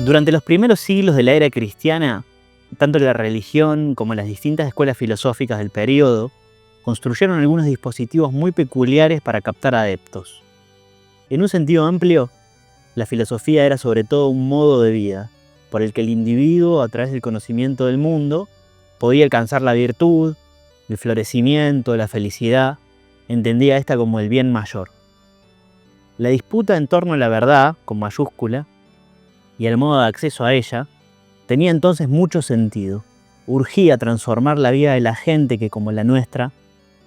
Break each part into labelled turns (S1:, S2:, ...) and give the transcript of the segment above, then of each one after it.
S1: Durante los primeros siglos de la era cristiana, tanto la religión como las distintas escuelas filosóficas del período construyeron algunos dispositivos muy peculiares para captar adeptos. En un sentido amplio, la filosofía era sobre todo un modo de vida, por el que el individuo, a través del conocimiento del mundo, podía alcanzar la virtud, el florecimiento, la felicidad. Entendía esta como el bien mayor. La disputa en torno a la verdad, con mayúscula, y el modo de acceso a ella, tenía entonces mucho sentido. Urgía transformar la vida de la gente que, como la nuestra,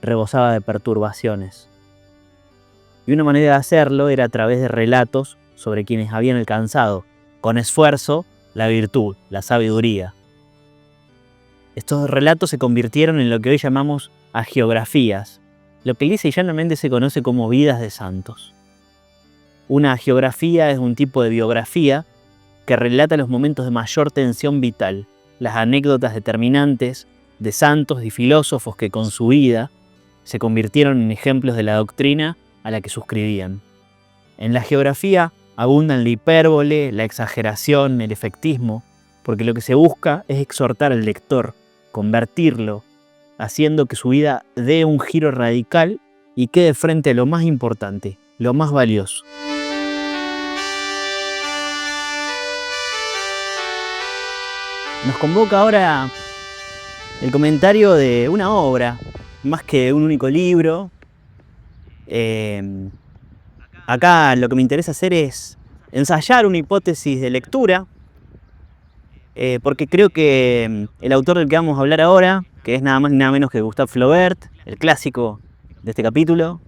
S1: rebosaba de perturbaciones. Y una manera de hacerlo era a través de relatos sobre quienes habían alcanzado, con esfuerzo, la virtud, la sabiduría. Estos relatos se convirtieron en lo que hoy llamamos hagiografías, lo que lisa y llanamente se conoce como vidas de santos. Una hagiografía es un tipo de biografía que relata los momentos de mayor tensión vital, las anécdotas determinantes de santos y filósofos que con su vida se convirtieron en ejemplos de la doctrina a la que suscribían. En la geografía abundan la hipérbole, la exageración, el efectismo, porque lo que se busca es exhortar al lector, convertirlo, haciendo que su vida dé un giro radical y quede frente a lo más importante, lo más valioso. Nos convoca ahora el comentario de una obra, más que de un único libro. Acá lo que me interesa hacer es ensayar una hipótesis de lectura, porque creo que el autor del que vamos a hablar ahora, que es nada más ni nada menos que Gustave Flaubert, el clásico de este capítulo,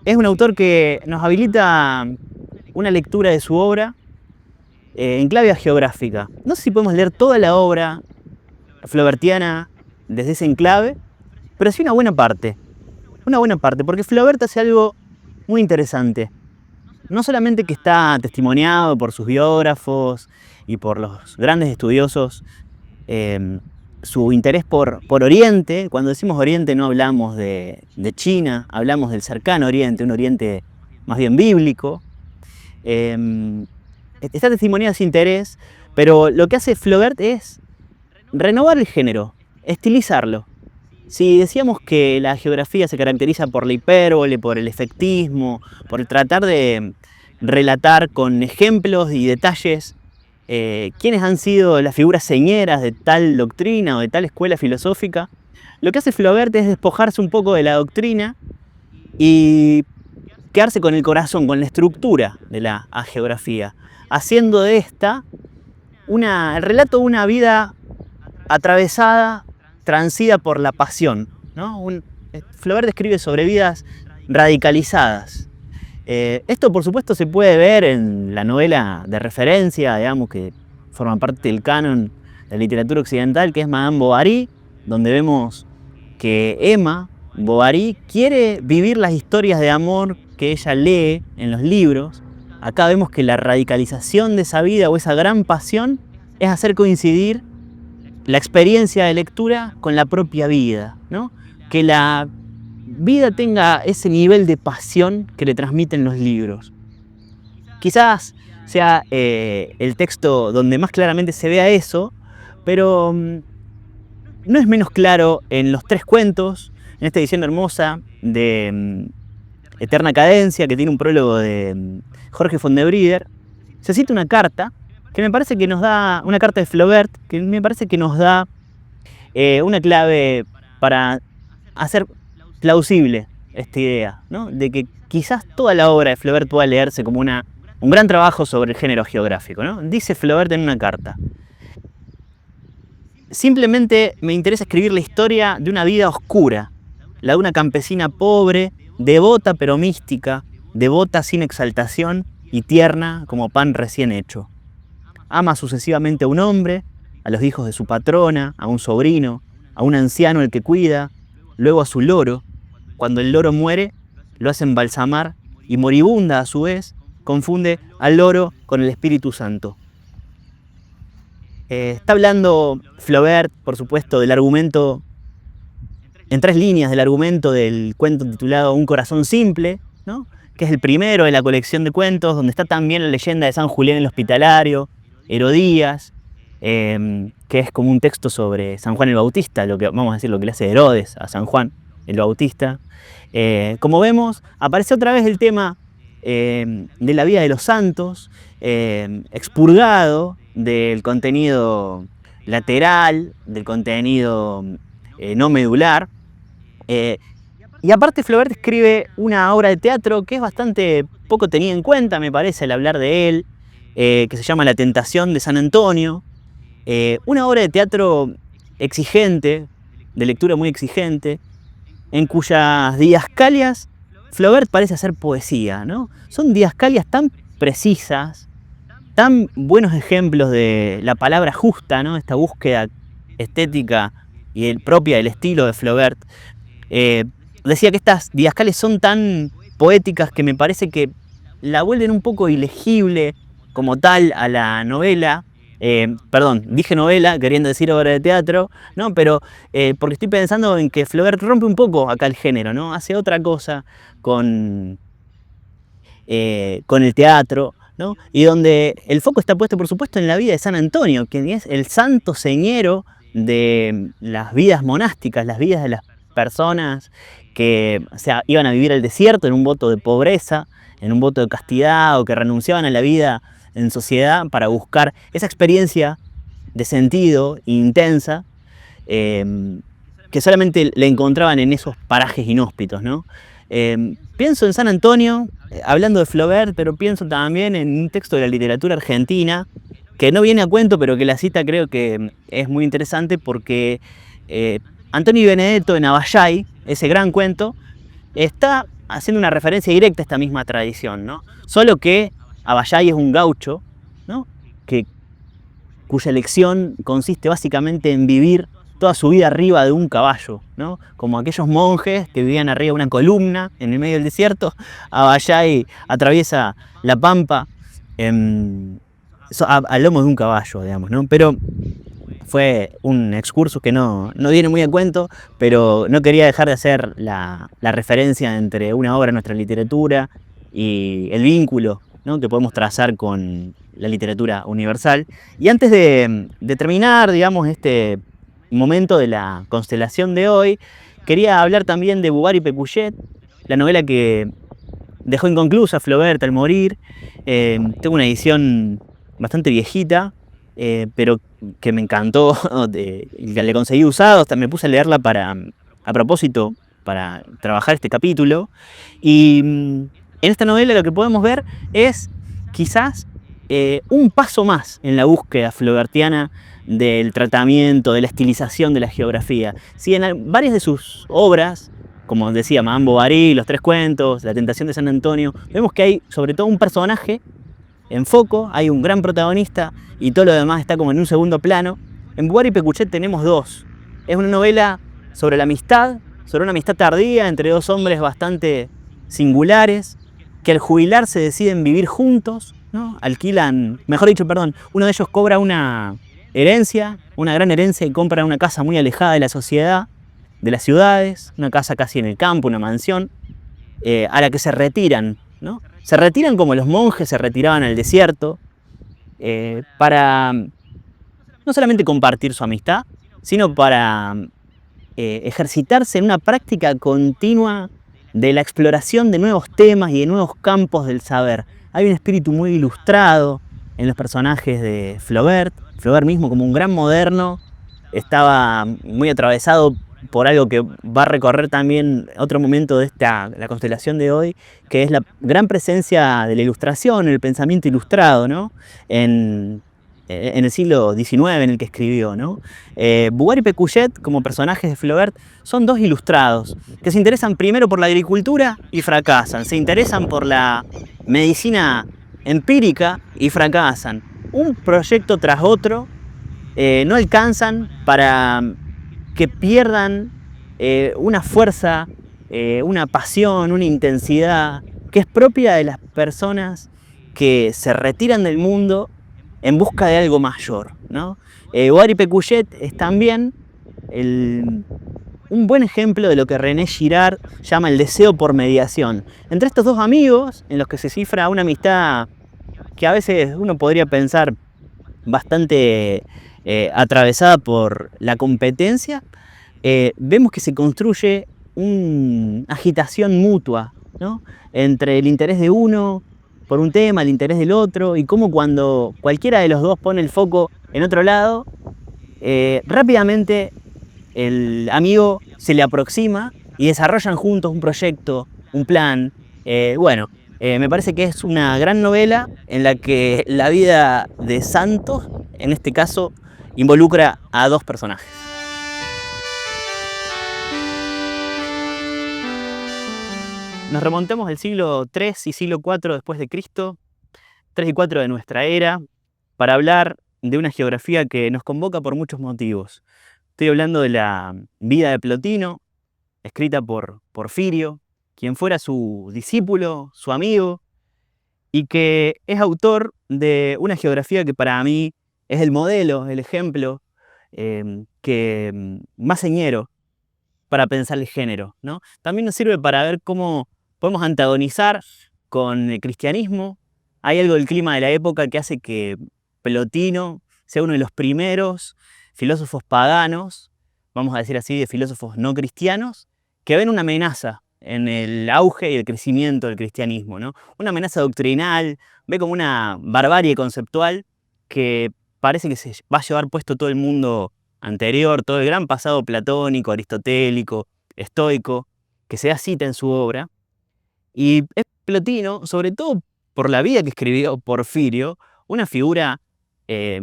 S1: es un autor que nos habilita una lectura de su obra en clave geográfica. No sé si podemos leer toda la obra flaubertiana desde ese enclave, pero sí una buena parte, porque Flaubert hace algo muy interesante. No solamente que está testimoniado por sus biógrafos y por los grandes estudiosos, su interés por Oriente. Cuando decimos Oriente no hablamos de China, hablamos del cercano Oriente, un Oriente más bien bíblico. Está testimoniado ese interés, pero lo que hace Flaubert es renovar el género, estilizarlo. Si decíamos que la geografía se caracteriza por la hipérbole, por el efectismo, por el tratar de relatar con ejemplos y detalles quiénes han sido las figuras señeras de tal doctrina o de tal escuela filosófica, lo que hace Flaubert es despojarse un poco de la doctrina y quedarse con el corazón, con la estructura de la hagiografía, haciendo de esta el relato de una vida atravesada, transida por la pasión, ¿no? Flaubert escribe sobre vidas radicalizadas. Esto, por supuesto, se puede ver en la novela de referencia, digamos, que forma parte del canon de la literatura occidental, que es Madame Bovary, donde vemos que Emma Bovary quiere vivir las historias de amor que ella lee en los libros. Acá vemos que la radicalización de esa vida o esa gran pasión es hacer coincidir la experiencia de lectura con la propia vida, ¿no? Que la vida tenga ese nivel de pasión que le transmiten los libros. Quizás sea el texto donde más claramente se vea eso, pero no es menos claro en los tres cuentos, en esta edición hermosa de Eterna Cadencia, que tiene un prólogo de Jorge Fondebrider. Se cita una carta que me parece que nos da, una carta de Flaubert, que me parece que nos da una clave para hacer plausible esta idea, ¿no? De que quizás toda la obra de Flaubert pueda leerse como un gran trabajo sobre el género geográfico, ¿no? Dice Flaubert en una carta: simplemente me interesa escribir la historia de una vida oscura, la de una campesina pobre, devota pero mística, devota sin exaltación y tierna como pan recién hecho. Ama sucesivamente a un hombre, a los hijos de su patrona, a un sobrino, a un anciano al que cuida, luego a su loro. Cuando el loro muere, lo hace embalsamar y, moribunda a su vez, confunde al loro con el Espíritu Santo. Está hablando Flaubert, por supuesto, del argumento, en 3 líneas del argumento del cuento titulado Un corazón simple, ¿no? que es el primero de la colección de cuentos, donde está también la leyenda de San Julián el Hospitalario, Herodías, que es como un texto sobre San Juan el Bautista, lo que vamos a decir, lo que le hace Herodes a San Juan el Bautista. Como vemos, aparece otra vez el tema de la vida de los santos, expurgado del contenido lateral, del contenido no medular. Y aparte Flaubert escribe una obra de teatro que es bastante poco tenida en cuenta, me parece, al hablar de él, que se llama La Tentación de San Antonio. Una obra de teatro exigente, de lectura muy exigente, en cuyas didascalias Flaubert parece hacer poesía, ¿no? Son didascalias tan precisas, tan buenos ejemplos de la palabra justa, ¿no? Esta búsqueda estética y propia del estilo de Flaubert. Decía que estas didascalias son tan poéticas que me parece que la vuelven un poco ilegible como tal a la novela. Perdón, dije novela queriendo decir obra de teatro, ¿no? Pero porque estoy pensando en que Flaubert rompe un poco acá el género, ¿no? Hace otra cosa con el teatro, ¿no? Y donde el foco está puesto, por supuesto, en la vida de San Antonio, quien es el santo señero de las vidas monásticas, las vidas de las personas que, o sea, iban a vivir al desierto en un voto de pobreza, en un voto de castidad, o que renunciaban a la vida en sociedad para buscar esa experiencia de sentido intensa que solamente le encontraban en esos parajes inhóspitos, ¿no? Pienso en San Antonio, hablando de Flaubert, pero pienso también en un texto de la literatura argentina que no viene a cuento, pero que la cita creo que es muy interesante porque Antonio y Benedetto en Abayay, ese gran cuento, está haciendo una referencia directa a esta misma tradición, ¿no? Solo que Abayay es un gaucho, ¿no? Cuya elección consiste básicamente en vivir toda su vida arriba de un caballo, ¿no? Como aquellos monjes que vivían arriba de una columna en el medio del desierto. Abayay atraviesa la pampa al lomo de un caballo, digamos, ¿no? Pero fue un excursus que no viene muy a cuento, pero no quería dejar de hacer la referencia entre una obra de nuestra literatura y el vínculo, ¿no? Que podemos trazar con la literatura universal. Y antes de terminar, digamos, este momento de la constelación de hoy, quería hablar también de Bouvard y Pécuchet, la novela que dejó inconclusa Flaubert al morir. Tengo una edición bastante viejita, pero que me encantó, le conseguí usado, hasta me puse a leerla a propósito para trabajar este capítulo. Y en esta novela lo que podemos ver es quizás un paso más en la búsqueda flaubertiana del tratamiento, de la estilización de la geografía. Si en varias de sus obras, como decía Madame Bovary, Los Tres Cuentos, La Tentación de San Antonio, vemos que hay sobre todo un personaje en foco, hay un gran protagonista y todo lo demás está como en un segundo plano. En Bouvard y Pécuchet tenemos dos. Es una novela sobre la amistad, sobre una amistad tardía entre dos hombres bastante singulares que al jubilarse deciden vivir juntos, ¿no? Alquilan, mejor dicho, perdón, uno de ellos cobra una herencia, una gran herencia, y compra una casa muy alejada de la sociedad, de las ciudades, una casa casi en el campo, una mansión, a la que se retiran, ¿no? Se retiran como los monjes se retiraban al desierto, para no solamente compartir su amistad, sino para ejercitarse en una práctica continua de la exploración de nuevos temas y de nuevos campos del saber. Hay un espíritu muy ilustrado en los personajes de Flaubert. Flaubert mismo, como un gran moderno, estaba muy atravesado por algo que va a recorrer también otro momento de la constelación de hoy, que es la gran presencia de la ilustración, el pensamiento ilustrado, ¿no? En el siglo XIX en el que escribió, ¿no? Bouvard y Pécuchet, como personajes de Flaubert, son dos ilustrados que se interesan primero por la agricultura y fracasan, se interesan por la medicina empírica y fracasan. Un proyecto tras otro, no alcanzan para que pierdan una fuerza, una pasión, una intensidad que es propia de las personas que se retiran del mundo en busca de algo mayor, ¿no? Bouvard y Pécuchet es también un un buen ejemplo de lo que René Girard llama el deseo por mediación. Entre estos dos amigos, en los que se cifra una amistad que a veces uno podría pensar bastante atravesada por la competencia, vemos que se construye una agitación mutua, ¿no? Entre el interés de uno por un tema, el interés del otro, y cómo cuando cualquiera de los dos pone el foco en otro lado, rápidamente el amigo se le aproxima y desarrollan juntos un proyecto, un plan. Me parece que es una gran novela en la que la vida de Santos, en este caso, involucra a dos personajes. Nos remontamos al siglo III y siglo IV después de Cristo, 3 y 4 de nuestra era, para hablar de una geografía que nos convoca por muchos motivos. Estoy hablando de la vida de Plotino, escrita por Porfirio, quien fuera su discípulo, su amigo, y que es autor de una geografía que para mí es el modelo, el ejemplo más señero para pensar el género, ¿no? También nos sirve para ver cómo podemos antagonizar con el cristianismo. Hay algo del clima de la época que hace que Plotino sea uno de los primeros filósofos paganos, vamos a decir así, de filósofos no cristianos, que ven una amenaza en el auge y el crecimiento del cristianismo, ¿no? Una amenaza doctrinal, ve como una barbarie conceptual que parece que se va a llevar puesto todo el mundo anterior, todo el gran pasado platónico, aristotélico, estoico, que se da cita en su obra. Y es Plotino, sobre todo por la vida que escribió Porfirio, una figura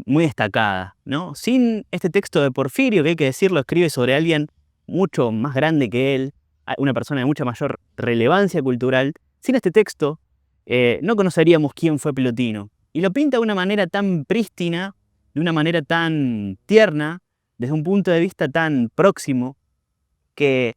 S1: muy destacada, ¿no? Sin este texto de Porfirio, que hay que decirlo, escribe sobre alguien mucho más grande que él, una persona de mucha mayor relevancia cultural. Sin este texto, no conoceríamos quién fue Plotino. Y lo pinta de una manera tan prístina, de una manera tan tierna, desde un punto de vista tan próximo, que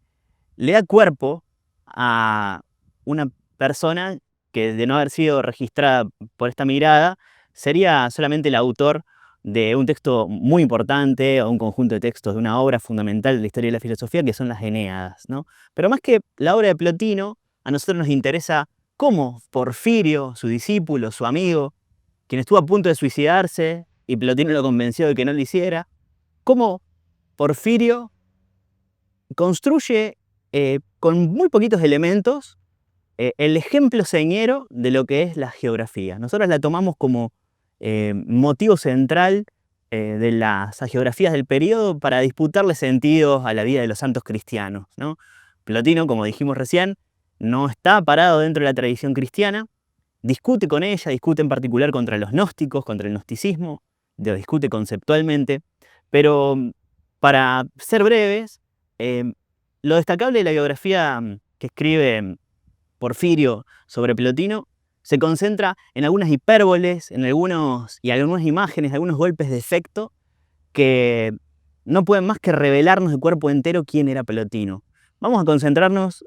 S1: le da cuerpo a una persona que, de no haber sido registrada por esta mirada, sería solamente el autor de un texto muy importante o un conjunto de textos de una obra fundamental de la historia de la filosofía, que son las Eneadas, ¿no? Pero más que la obra de Plotino, a nosotros nos interesa cómo Porfirio, su discípulo, su amigo, quien estuvo a punto de suicidarse y Plotino lo convenció de que no lo hiciera, cómo Porfirio construye con muy poquitos elementos el ejemplo señero de lo que es la geografía. Nosotros la tomamos como motivo central de las geografías del periodo para disputarle sentidos a la vida de los santos cristianos, ¿no? Plotino, como dijimos recién, no está parado dentro de la tradición cristiana, discute con ella, discute en particular contra los gnósticos, contra el gnosticismo, lo discute conceptualmente, pero para ser breves, lo destacable de la biografía que escribe Porfirio sobre Plotino se concentra en algunas hipérboles, en algunas imágenes, algunos golpes de efecto que no pueden más que revelarnos de cuerpo entero quién era Plotino. Vamos a concentrarnos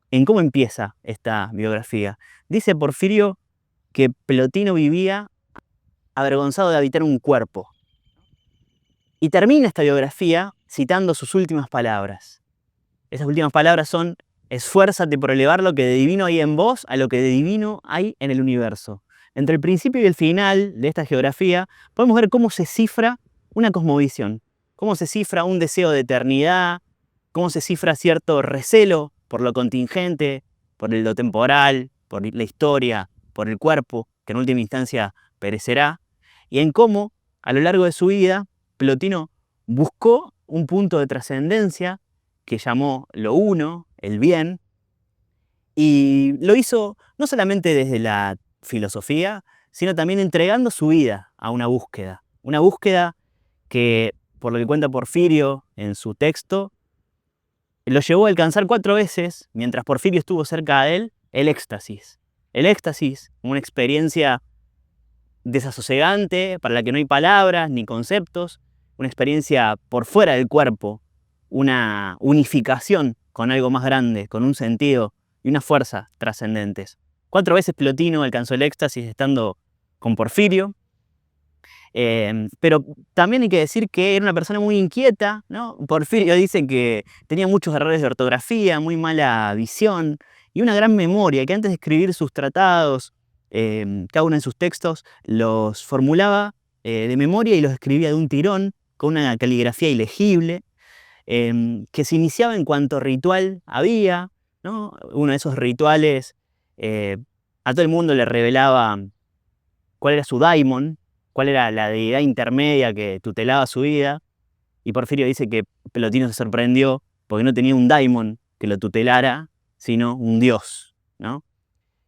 S1: en cómo empieza esta biografía. Dice Porfirio que Plotino vivía avergonzado de habitar un cuerpo. Y termina esta biografía citando sus últimas palabras. Esas últimas palabras son: esfuérzate por elevar lo que de divino hay en vos a lo que de divino hay en el universo. Entre el principio y el final de esta geografía podemos ver cómo se cifra una cosmovisión, cómo se cifra un deseo de eternidad, cómo se cifra cierto recelo por lo contingente, por lo temporal, por la historia, por el cuerpo, que en última instancia perecerá, y en cómo, a lo largo de su vida, Plotino buscó un punto de trascendencia que llamó lo uno, el bien, y lo hizo no solamente desde la filosofía, sino también entregando su vida a una búsqueda que, por lo que cuenta Porfirio en su texto, lo llevó a alcanzar 4 veces, mientras Porfirio estuvo cerca de él, el éxtasis. El éxtasis, una experiencia desasosegante, para la que no hay palabras ni conceptos, una experiencia por fuera del cuerpo, una unificación con algo más grande, con un sentido y una fuerza trascendentes. 4 veces Plotino alcanzó el éxtasis estando con Porfirio, Pero también hay que decir que era una persona muy inquieta, ¿no? Porfirio dice que tenía muchos errores de ortografía, muy mala visión y una gran memoria, que antes de escribir sus tratados, cada uno de sus textos, los formulaba de memoria y los escribía de un tirón, con una caligrafía ilegible, que se iniciaba en cuanto ritual había, ¿no? Uno de esos rituales eh, a todo el mundo le revelaba cuál era su daimon, cuál era la deidad intermedia que tutelaba su vida. Y Porfirio dice que Pelotino se sorprendió porque no tenía un daimon que lo tutelara, sino un dios, ¿no?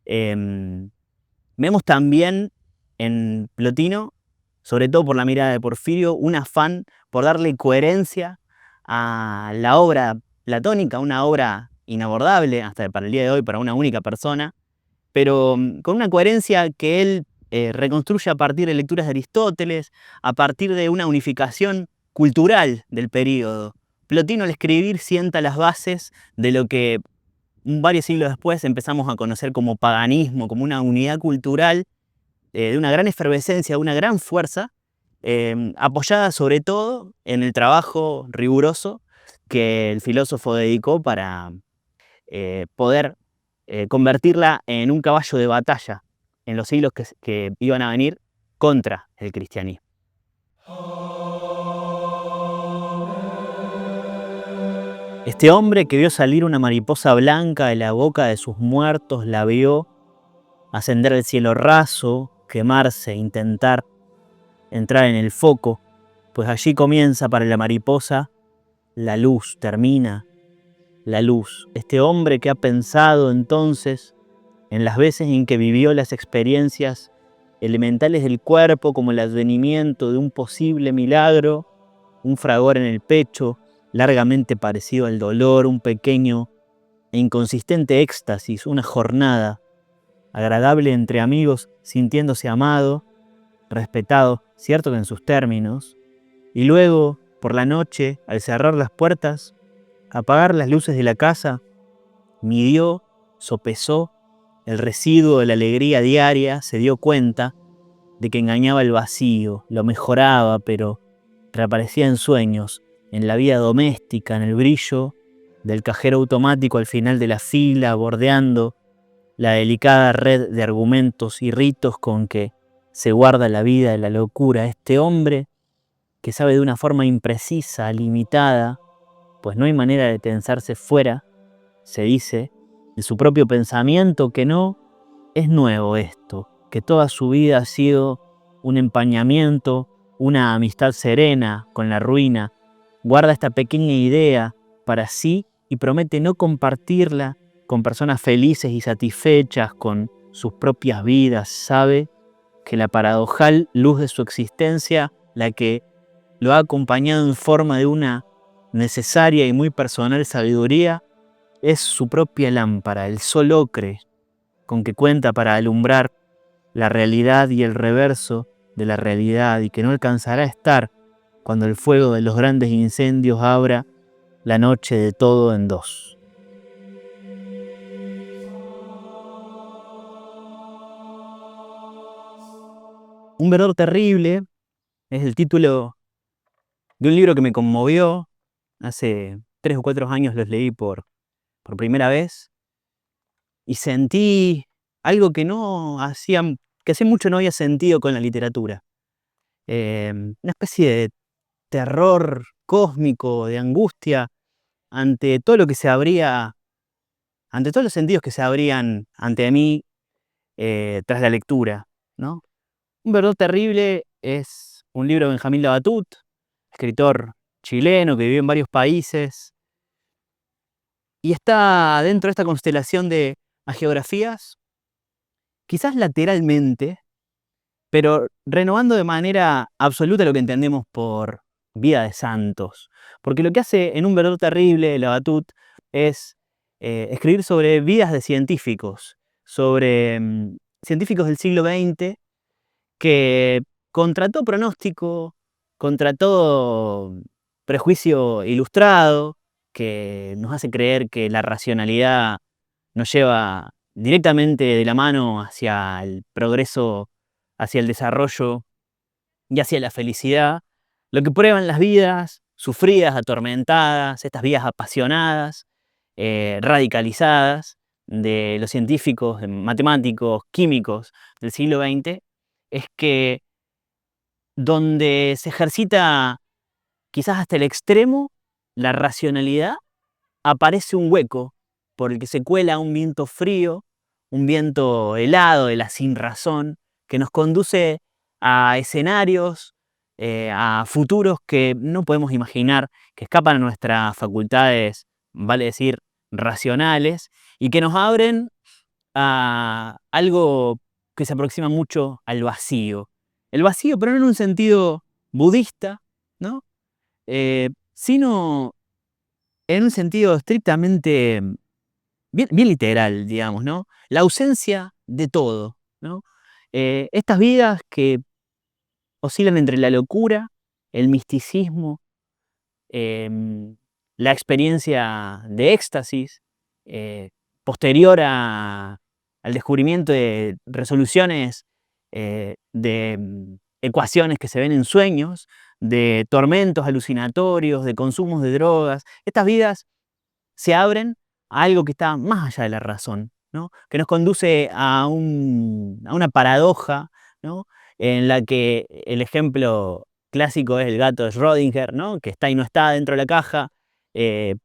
S1: Em, Vemos también en Plotino, sobre todo por la mirada de Porfirio, un afán por darle coherencia a la obra platónica, una obra inabordable hasta para el día de hoy para una única persona, pero con una coherencia que él reconstruye a partir de lecturas de Aristóteles, a partir de una unificación cultural del período. Plotino al escribir sienta las bases de lo que varios siglos después empezamos a conocer como paganismo, como una unidad cultural de una gran efervescencia, de una gran fuerza, apoyada sobre todo en el trabajo riguroso que el filósofo dedicó para poder convertirla en un caballo de batalla en los siglos que iban a venir contra el cristianismo. Este hombre que vio salir una mariposa blanca de la boca de sus muertos, la vio ascender el cielo raso, quemarse, intentar entrar en el foco, pues allí comienza para la mariposa la luz, termina la luz. Este hombre que ha pensado entonces en las veces en que vivió las experiencias elementales del cuerpo como el advenimiento de un posible milagro, un fragor en el pecho, largamente parecido al dolor, un pequeño e inconsistente éxtasis, una jornada agradable entre amigos, sintiéndose amado, respetado, cierto que en sus términos, y luego, por la noche, al cerrar las puertas, apagar las luces de la casa, midió, sopesó el residuo de la alegría diaria, se dio cuenta de que engañaba el vacío, lo mejoraba, pero reaparecía en sueños, en la vida doméstica, en el brillo del cajero automático al final de la fila, bordeando la delicada red de argumentos y ritos con que se guarda la vida de la locura. Este hombre que sabe de una forma imprecisa, limitada, pues no hay manera de tensarse fuera, se dice, de su propio pensamiento, que no es nuevo esto, que toda su vida ha sido un empañamiento, una amistad serena con la ruina. Guarda esta pequeña idea para sí y promete no compartirla con personas felices y satisfechas con sus propias vidas. Sabe que la paradojal luz de su existencia, la que lo ha acompañado en forma de una necesaria y muy personal sabiduría, es su propia lámpara, el sol ocre, con que cuenta para alumbrar la realidad y el reverso de la realidad, y que no alcanzará a estar cuando el fuego de los grandes incendios abra la noche de todo en dos. Un verdor terrible es el título de un libro que me conmovió. Hace 3 o 4 años los leí por primera vez y sentí algo que hace mucho no había sentido con la literatura. Una especie de terror cósmico, de angustia ante todo lo que se abría, ante todos los sentidos que se abrían ante mí tras la lectura, ¿no? Un verdor terrible es un libro de Benjamín Labatut, escritor chileno que vivió en varios países y está dentro de esta constelación de hagiografías, quizás lateralmente, pero renovando de manera absoluta lo que entendemos por vida de santos. Porque lo que hace en Un verdor terrible Labatut es escribir sobre vidas de científicos, sobre científicos del siglo XX que contra todo pronóstico, contra todo prejuicio ilustrado, que nos hace creer que la racionalidad nos lleva directamente de la mano hacia el progreso, hacia el desarrollo y hacia la felicidad, lo que prueban las vidas sufridas, atormentadas, estas vidas apasionadas, radicalizadas de los científicos, matemáticos, químicos del siglo XX, es que donde se ejercita quizás hasta el extremo la racionalidad, aparece un hueco por el que se cuela un viento frío, un viento helado de la sinrazón, que nos conduce a escenarios, a futuros que no podemos imaginar, que escapan a nuestras facultades, vale decir, racionales, y que nos abren a algo que se aproxima mucho al vacío. El vacío, pero no en un sentido budista, ¿no? Sino en un sentido estrictamente bien literal, digamos, ¿no? La ausencia de todo, ¿no? Estas vidas que oscilan entre la locura, el misticismo, em, la experiencia de éxtasis, eh, posterior al descubrimiento de resoluciones de ecuaciones que se ven en sueños, de tormentos alucinatorios, de consumos de drogas. Estas vidas se abren a algo que está más allá de la razón, ¿no? Que nos conduce a una paradoja, ¿no? En la que el ejemplo clásico es el gato de Schrödinger, ¿no? Que está y no está dentro de la caja, eh,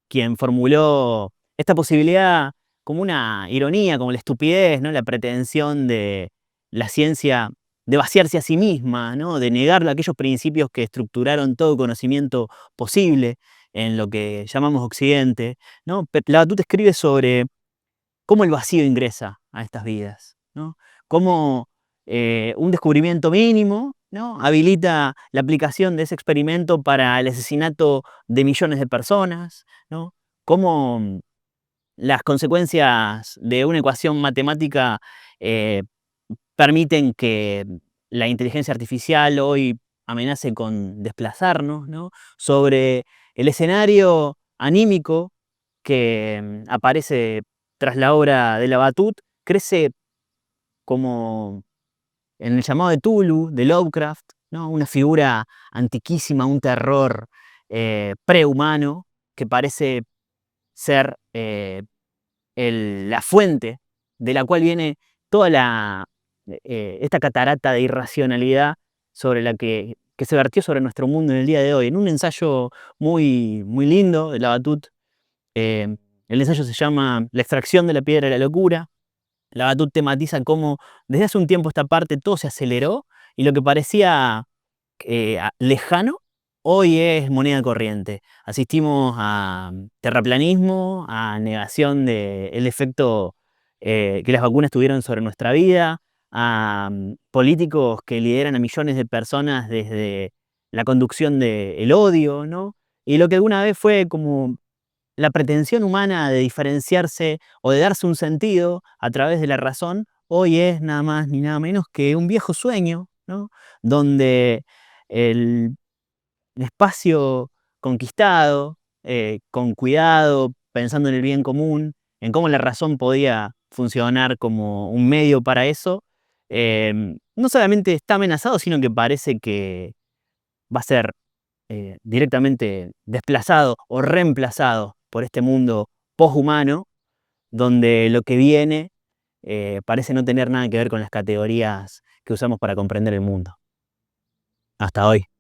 S1: quien formuló esta posibilidad como una ironía, como la estupidez, ¿no? La pretensión de la ciencia de vaciarse a sí misma, ¿no? De negar aquellos principios que estructuraron todo conocimiento posible en lo que llamamos Occidente, ¿no? Lavatud escribe sobre cómo el vacío ingresa a estas vidas, ¿no? Cómo un descubrimiento mínimo, ¿no? Habilita la aplicación de ese experimento para el asesinato de millones de personas, ¿no? Cómo las consecuencias de una ecuación matemática eh, permiten que la inteligencia artificial hoy amenace con desplazarnos, ¿no? Sobre el escenario anímico que aparece tras la obra de Lavatud, crece como en el llamado de Tulu, de Lovecraft, ¿no? Una figura antiquísima, un terror prehumano que parece ser la fuente de la cual viene toda esta catarata de irracionalidad sobre la que se vertió sobre nuestro mundo en el día de hoy. En un ensayo muy lindo de Lavatud, el ensayo se llama La extracción de la piedra de la locura. Lavatud tematiza cómo desde hace un tiempo esta parte todo se aceleró y lo que parecía lejano, hoy es moneda corriente. Asistimos a terraplanismo, a negación del efecto que las vacunas tuvieron sobre nuestra vida, a políticos que lideran a millones de personas desde la conducción del odio, ¿no? Y lo que alguna vez fue como la pretensión humana de diferenciarse o de darse un sentido a través de la razón, hoy es nada más ni nada menos que un viejo sueño, ¿no? Donde el espacio conquistado, con cuidado, pensando en el bien común, en cómo la razón podía funcionar como un medio para eso, no solamente está amenazado, sino que parece que va a ser directamente desplazado o reemplazado por este mundo poshumano, donde lo que viene parece no tener nada que ver con las categorías que usamos para comprender el mundo. Hasta hoy.